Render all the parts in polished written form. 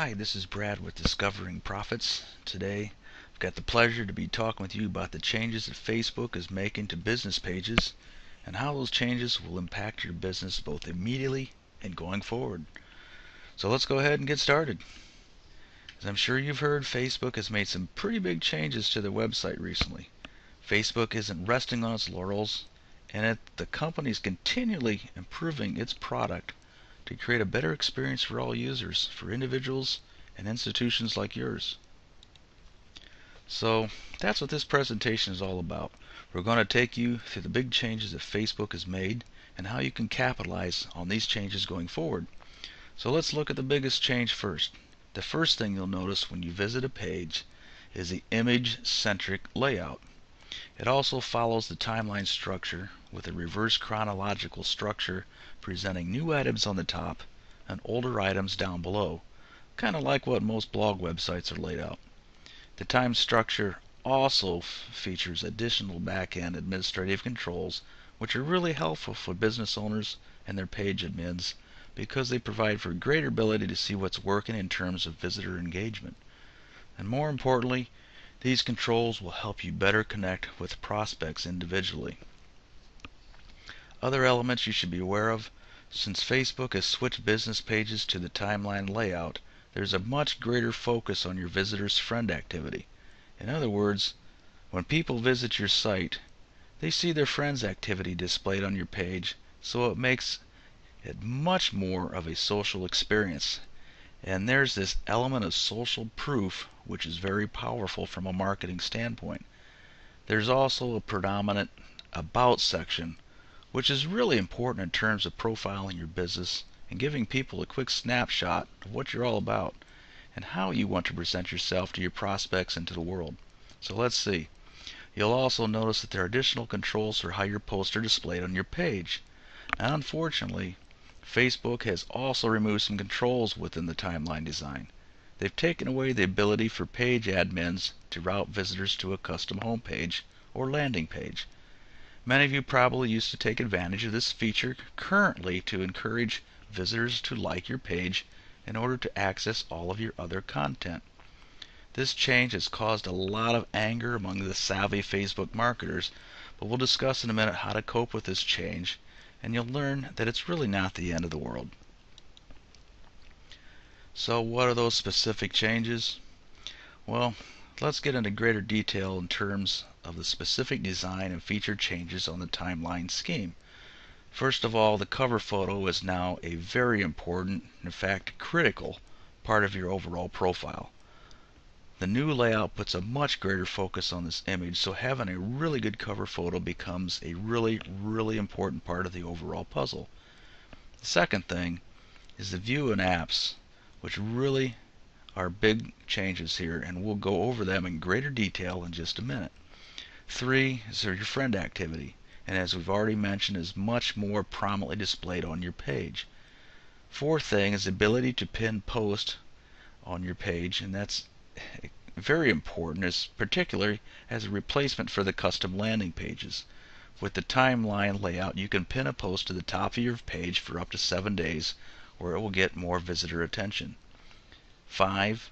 Hi, this is Brad with Discovering Profits. Today, I've got the pleasure to be talking with you about the changes that Facebook is making to business pages and how those changes will impact your business both immediately and going forward. So let's go ahead and get started. As I'm sure you've heard, Facebook has made some pretty big changes to their website recently. Facebook isn't resting on its laurels, and the company is continually improving its product to create a better experience for all users, for individuals and institutions like yours. So that's what this presentation is all about. We're going to take you through the big changes that Facebook has made and how you can capitalize on these changes going forward. So let's look at the biggest change first. The first thing you'll notice when you visit a page is the image-centric layout. It also follows the timeline structure with a reverse chronological structure presenting new items on the top and older items down below, kind of like what most blog websites are laid out. The time structure also features additional back-end administrative controls, which are really helpful for business owners and their page admins because they provide for greater ability to see what's working in terms of visitor engagement. And more importantly, these controls will help you better connect with prospects individually. Other elements you should be aware of: since Facebook has switched business pages to the timeline layout, there's a much greater focus on your visitors' friend activity. In other words, when people visit your site, they see their friends' activity displayed on your page, so it makes it much more of a social experience. And there's this element of social proof, which is very powerful from a marketing standpoint. There's also a predominant About section, which is really important in terms of profiling your business and giving people a quick snapshot of what you're all about and how you want to present yourself to your prospects and to the world. So let's see. You'll also notice that there are additional controls for how your posts are displayed on your page. Now, unfortunately, Facebook has also removed some controls within the timeline design. They've taken away the ability for page admins to route visitors to a custom homepage or landing page. Many of you probably used to take advantage of this feature currently to encourage visitors to like your page in order to access all of your other content. This change has caused a lot of anger among the savvy Facebook marketers, but we'll discuss in a minute how to cope with this change, and you'll learn that it's really not the end of the world. So what are those specific changes? Well, let's get into greater detail in terms of the specific design and feature changes on the timeline scheme. First of all, the cover photo is now a very important, in fact critical, part of your overall profile. The new layout puts a much greater focus on this image, so having a really good cover photo becomes a really important part of the overall puzzle. The second thing is the view and apps, which really are big changes here, and we'll go over them in greater detail in just a minute. 3 is your friend activity, and as we've already mentioned, is much more prominently displayed on your page. 4th thing is the ability to pin post on your page, and that's very important, particularly as a replacement for the custom landing pages. With the timeline layout, you can pin a post to the top of your page for up to 7 days, where it will get more visitor attention. 5,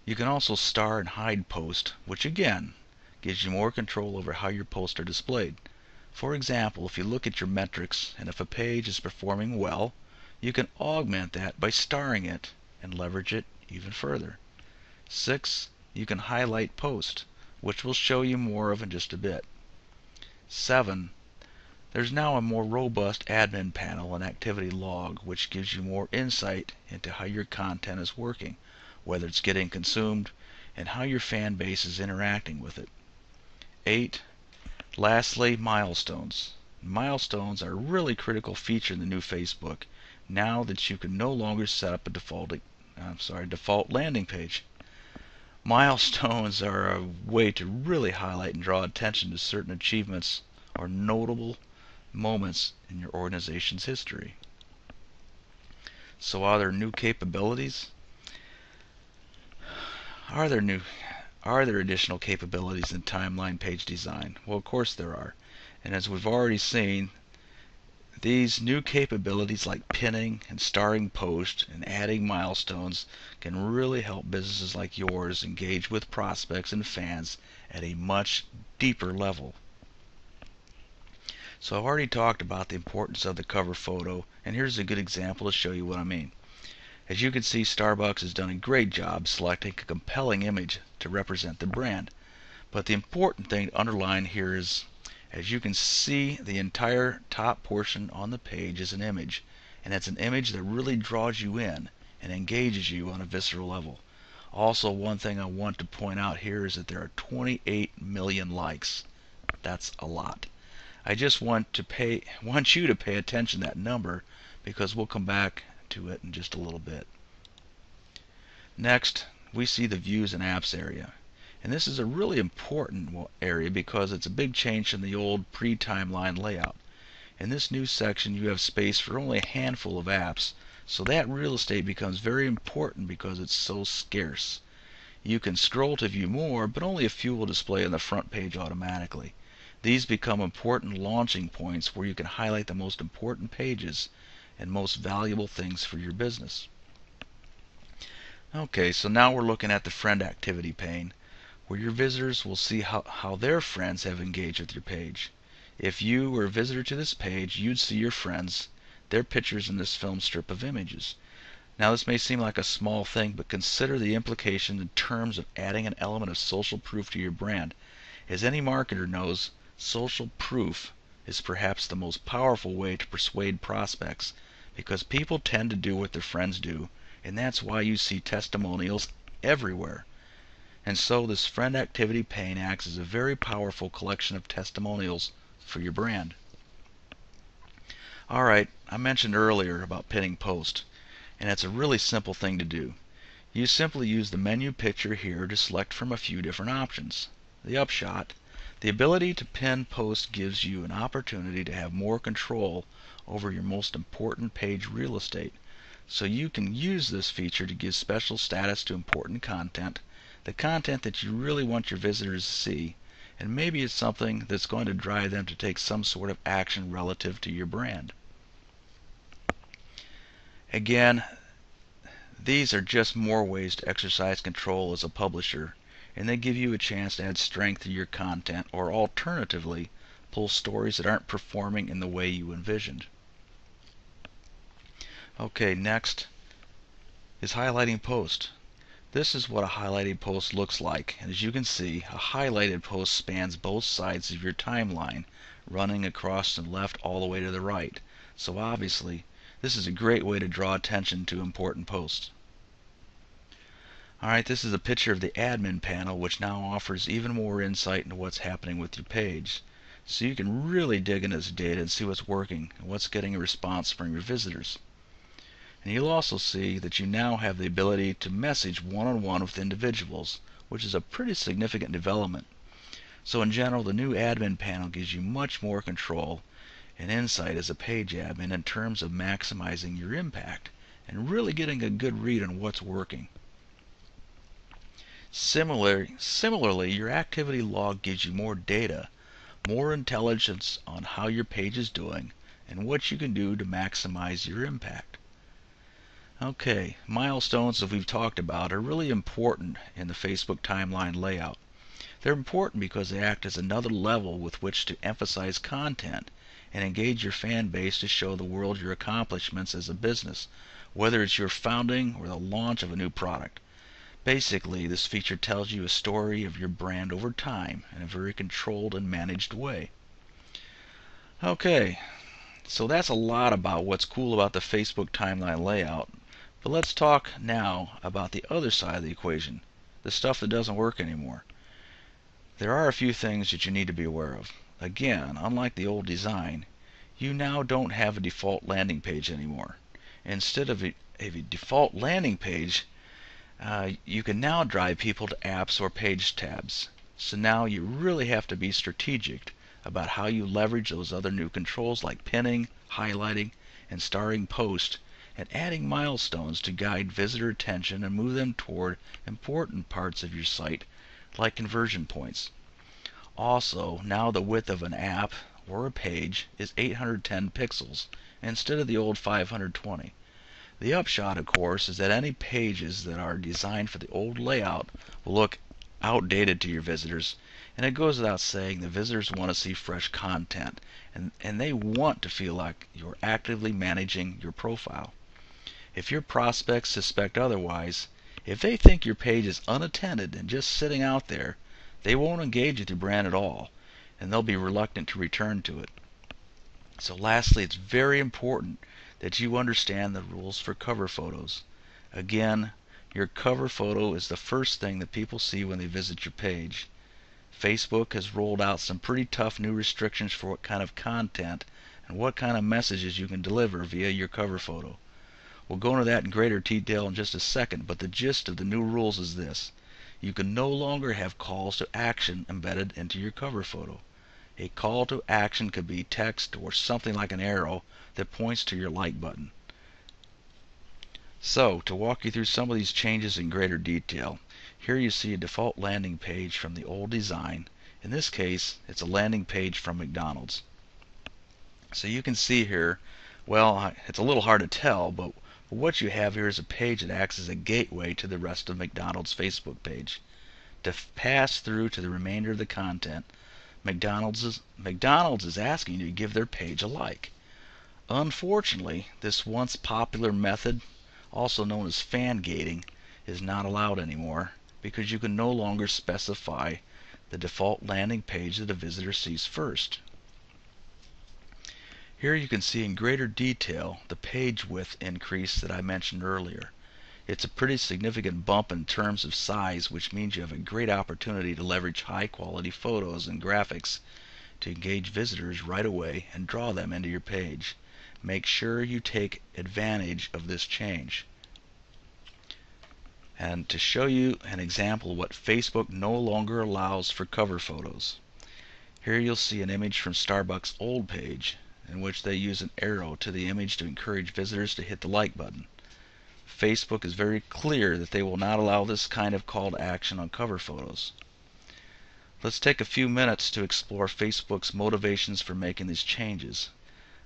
you can also star and hide posts, which again gives you more control over how your posts are displayed. For example, if you look at your metrics and if a page is performing well, you can augment that by starring it and leverage it even further. 6, you can highlight posts, which we'll show you more of in just a bit. 7, there's now a more robust admin panel and activity log, which gives you more insight into how your content is working, whether it's getting consumed, and how your fan base is interacting with it. 8, lastly, milestones. Milestones are a really critical feature in the new Facebook, now that you can no longer set up a default landing page. Milestones are a way to really highlight and draw attention to certain achievements or notable moments in your organization's history. So are there new capabilities? Are there additional capabilities in timeline page design? Well, of course there are. And as we've already seen, These new capabilities like pinning and starring posts and adding milestones can really help businesses like yours engage with prospects and fans at a much deeper level. So I've already talked about the importance of the cover photo, and here's a good example to show you what I mean. As you can see, Starbucks has done a great job selecting a compelling image to represent the brand. But the important thing to underline here is, as you can see, the entire top portion on the page is an image, and it's an image that really draws you in and engages you on a visceral level. Also, one thing I want to point out here is that there are 28 million likes. That's a lot. I just want you to pay attention to that number, because we'll come back to it in just a little bit. Next, we see the views and apps area. And this is a really important area because it's a big change from the old pre-timeline layout. In this new section, you have space for only a handful of apps, so that real estate becomes very important because it's so scarce. You can scroll to view more, but only a few will display on the front page automatically. These become important launching points where you can highlight the most important pages and most valuable things for your business. Okay, so now we're looking at the friend activity pane, where your visitors will see how their friends have engaged with your page. If you were a visitor to this page, you'd see your friends, their pictures in this film strip of images. Now this may seem like a small thing, but consider the implications in terms of adding an element of social proof to your brand. As any marketer knows, social proof is perhaps the most powerful way to persuade prospects, because people tend to do what their friends do, and that's why you see testimonials everywhere. And so this friend activity pane acts as a very powerful collection of testimonials for your brand. Alright, I mentioned earlier about pinning posts, and it's a really simple thing to do. You simply use the menu picture here to select from a few different options. The upshot: the ability to pin posts gives you an opportunity to have more control over your most important page real estate. So you can use this feature to give special status to important content, the content that you really want your visitors to see, and maybe it's something that's going to drive them to take some sort of action relative to your brand. Again, these are just more ways to exercise control as a publisher, and they give you a chance to add strength to your content, or alternatively, pull stories that aren't performing in the way you envisioned. Okay, next is highlighting post. This is what a highlighted post looks like, and as you can see, a highlighted post spans both sides of your timeline, running across from the left all the way to the right. So obviously, this is a great way to draw attention to important posts. Alright, this is a picture of the admin panel, which now offers even more insight into what's happening with your page. So you can really dig into this data and see what's working and what's getting a response from your visitors. And you'll also see that you now have the ability to message one-on-one with individuals, which is a pretty significant development. So in general, the new admin panel gives you much more control and insight as a page admin in terms of maximizing your impact and really getting a good read on what's working. Similarly, your activity log gives you more data, more intelligence on how your page is doing, and what you can do to maximize your impact. Okay, milestones, as we've talked about, are really important in the Facebook timeline layout. They're important because they act as another level with which to emphasize content and engage your fan base to show the world your accomplishments as a business, whether it's your founding or the launch of a new product. Basically, this feature tells you a story of your brand over time in a very controlled and managed way. Okay, so that's a lot about what's cool about the Facebook timeline layout. But let's talk now about the other side of the equation, the stuff that doesn't work anymore. There are a few things that you need to be aware of. Again, unlike the old design, you now don't have a default landing page anymore. Instead of a default landing page, you can now drive people to apps or page tabs. So now you really have to be strategic about how you leverage those other new controls like pinning, highlighting, and starring posts, and adding milestones to guide visitor attention and move them toward important parts of your site like conversion points. Also, now the width of an app or a page is 810 pixels instead of the old 520. The upshot, of course, is that any pages that are designed for the old layout will look outdated to your visitors, and it goes without saying the visitors want to see fresh content, and they want to feel like you're actively managing your profile. If your prospects suspect otherwise, if they think your page is unattended and just sitting out there, they won't engage with your brand at all, and they'll be reluctant to return to it. So lastly, it's very important that you understand the rules for cover photos. Again, your cover photo is the first thing that people see when they visit your page. Facebook has rolled out some pretty tough new restrictions for what kind of content and what kind of messages you can deliver via your cover photo. We'll go into that in greater detail in just a second, but the gist of the new rules is this. You can no longer have calls to action embedded into your cover photo. A call to action could be text or something like an arrow that points to your like button. So, to walk you through some of these changes in greater detail, here you see a default landing page from the old design. In this case, it's a landing page from McDonald's. So you can see here, well, it's a little hard to tell, but what you have here is a page that acts as a gateway to the rest of McDonald's Facebook page. To pass through to the remainder of the content, McDonald's is asking you to give their page a like. Unfortunately, this once popular method, also known as fan gating, is not allowed anymore because you can no longer specify the default landing page that a visitor sees first. Here you can see in greater detail the page width increase that I mentioned earlier. It's a pretty significant bump in terms of size, which means you have a great opportunity to leverage high quality photos and graphics to engage visitors right away and draw them into your page. Make sure you take advantage of this change. And to show you an example of what Facebook no longer allows for cover photos, here you'll see an image from Starbucks' old page in which they use an arrow to the image to encourage visitors to hit the like button. Facebook is very clear that they will not allow this kind of call to action on cover photos. Let's take a few minutes to explore Facebook's motivations for making these changes.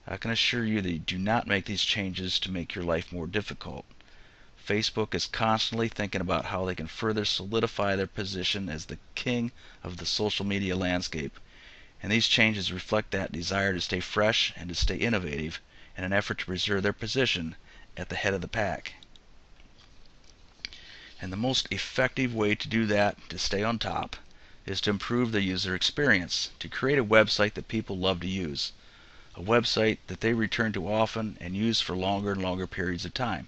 I can assure you they do not make these changes to make your life more difficult. Facebook is constantly thinking about how they can further solidify their position as the king of the social media landscape, and these changes reflect that desire to stay fresh and to stay innovative in an effort to preserve their position at the head of the pack. And the most effective way to do that, to stay on top, is to improve the user experience, to create a website that people love to use, a website that they return to often and use for longer and longer periods of time.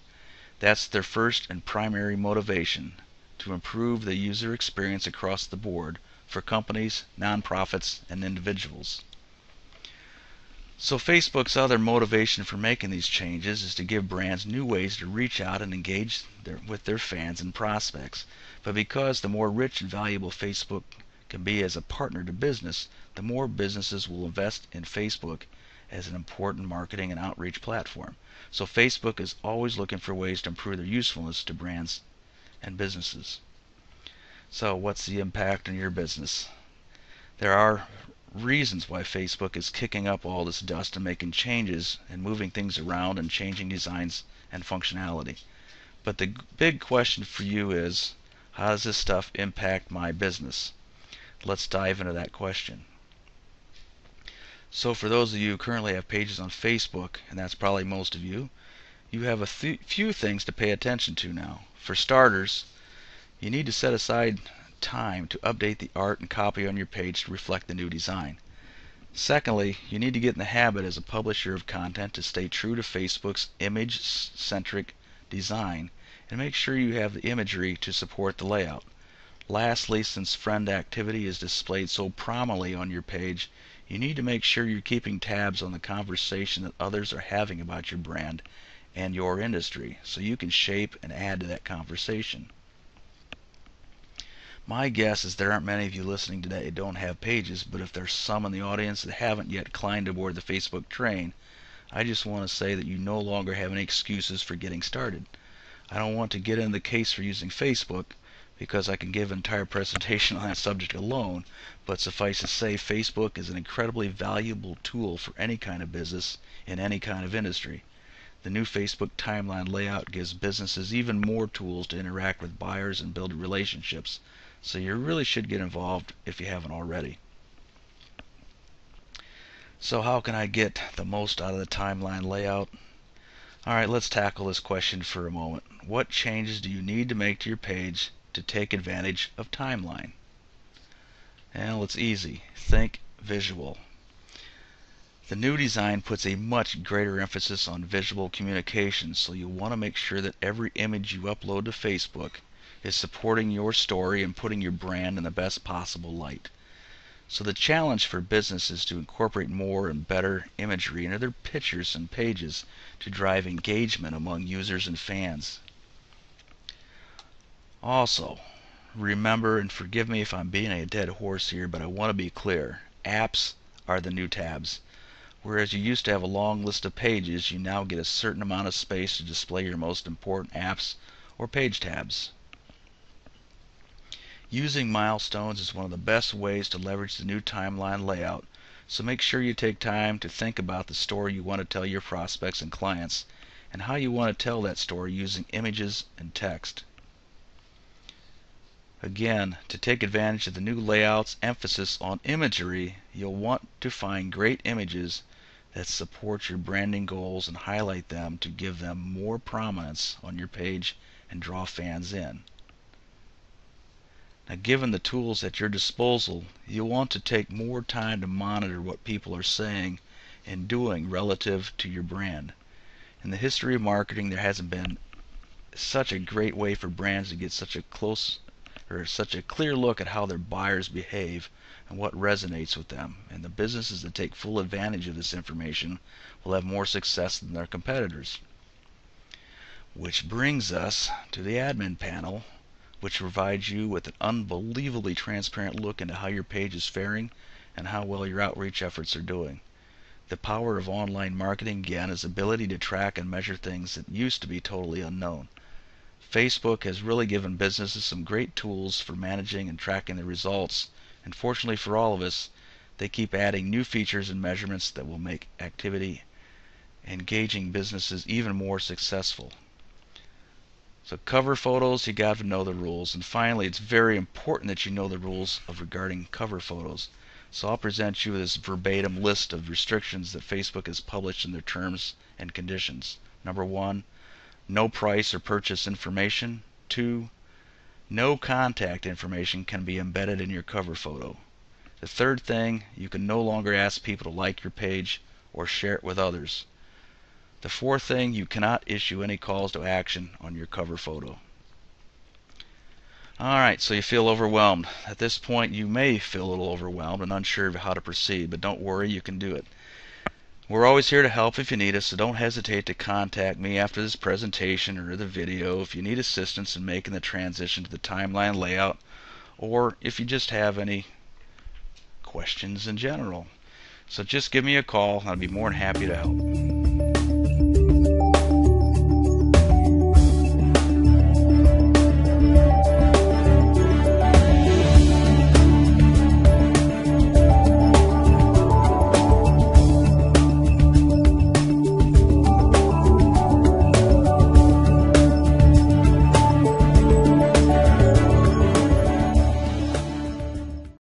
That's their first and primary motivation, to improve the user experience across the board for companies, nonprofits, and individuals. So Facebook's other motivation for making these changes is to give brands new ways to reach out and engage with their fans and prospects. But because the more rich and valuable Facebook can be as a partner to business, the more businesses will invest in Facebook as an important marketing and outreach platform. So Facebook is always looking for ways to improve their usefulness to brands and businesses. So what's the impact on your business? There are reasons why Facebook is kicking up all this dust and making changes and moving things around and changing designs and functionality. But the big question for you is, how does this stuff impact my business? Let's dive into that question. So for those of you who currently have pages on Facebook, and that's probably most of you, you have a few things to pay attention to now. For starters, you need to set aside time to update the art and copy on your page to reflect the new design. Secondly, you need to get in the habit as a publisher of content to stay true to Facebook's image-centric design and make sure you have the imagery to support the layout. Lastly, since friend activity is displayed so prominently on your page, you need to make sure you're keeping tabs on the conversation that others are having about your brand and your industry so you can shape and add to that conversation. My guess is there aren't many of you listening today that don't have pages, but if there's some in the audience that haven't yet climbed aboard the Facebook train, I just want to say that you no longer have any excuses for getting started. I don't want to get into the case for using Facebook, because I can give an entire presentation on that subject alone, but suffice to say, Facebook is an incredibly valuable tool for any kind of business in any kind of industry. The new Facebook timeline layout gives businesses even more tools to interact with buyers and build relationships, so you really should get involved if you haven't already. So how can I get the most out of the timeline layout? Alright, let's tackle this question for a moment. What changes do you need to make to your page to take advantage of timeline? Well, it's easy. Think visual. The new design puts a much greater emphasis on visual communication, so you want to make sure that every image you upload to Facebook is supporting your story and putting your brand in the best possible light. So the challenge for business is to incorporate more and better imagery into their pictures and pages to drive engagement among users and fans. Also, remember, and forgive me if I'm beating a dead horse here, but I want to be clear, apps are the new tabs. Whereas you used to have a long list of pages, you now get a certain amount of space to display your most important apps or page tabs. Using milestones is one of the best ways to leverage the new timeline layout, so make sure you take time to think about the story you want to tell your prospects and clients, and how you want to tell that story using images and text. Again, to take advantage of the new layout's emphasis on imagery, you'll want to find great images that support your branding goals and highlight them to give them more prominence on your page and draw fans in. Now, given the tools at your disposal, you'll want to take more time to monitor what people are saying and doing relative to your brand. In the history of marketing, there hasn't been such a great way for brands to get such a clear look at how their buyers behave and what resonates with them. And the businesses that take full advantage of this information will have more success than their competitors. Which brings us to the admin panel, which provides you with an unbelievably transparent look into how your page is faring and how well your outreach efforts are doing. The power of online marketing, again, is the ability to track and measure things that used to be totally unknown. Facebook has really given businesses some great tools for managing and tracking the results, and fortunately for all of us, they keep adding new features and measurements that will make activity engaging businesses even more successful. So cover photos, you got to know the rules. And finally, it's very important that you know the rules regarding cover photos. So I'll present you this verbatim list of restrictions that Facebook has published in their terms and conditions. Number 1, no price or purchase information. 2, no contact information can be embedded in your cover photo. The third thing, you can no longer ask people to like your page or share it with others. The fourth thing, you cannot issue any calls to action on your cover photo. Alright, so you feel overwhelmed. At this point, you may feel a little overwhelmed and unsure of how to proceed, but don't worry, you can do it. We're always here to help if you need us, so don't hesitate to contact me after this presentation or the video if you need assistance in making the transition to the timeline layout, or if you just have any questions in general. So just give me a call, and I'll be more than happy to help.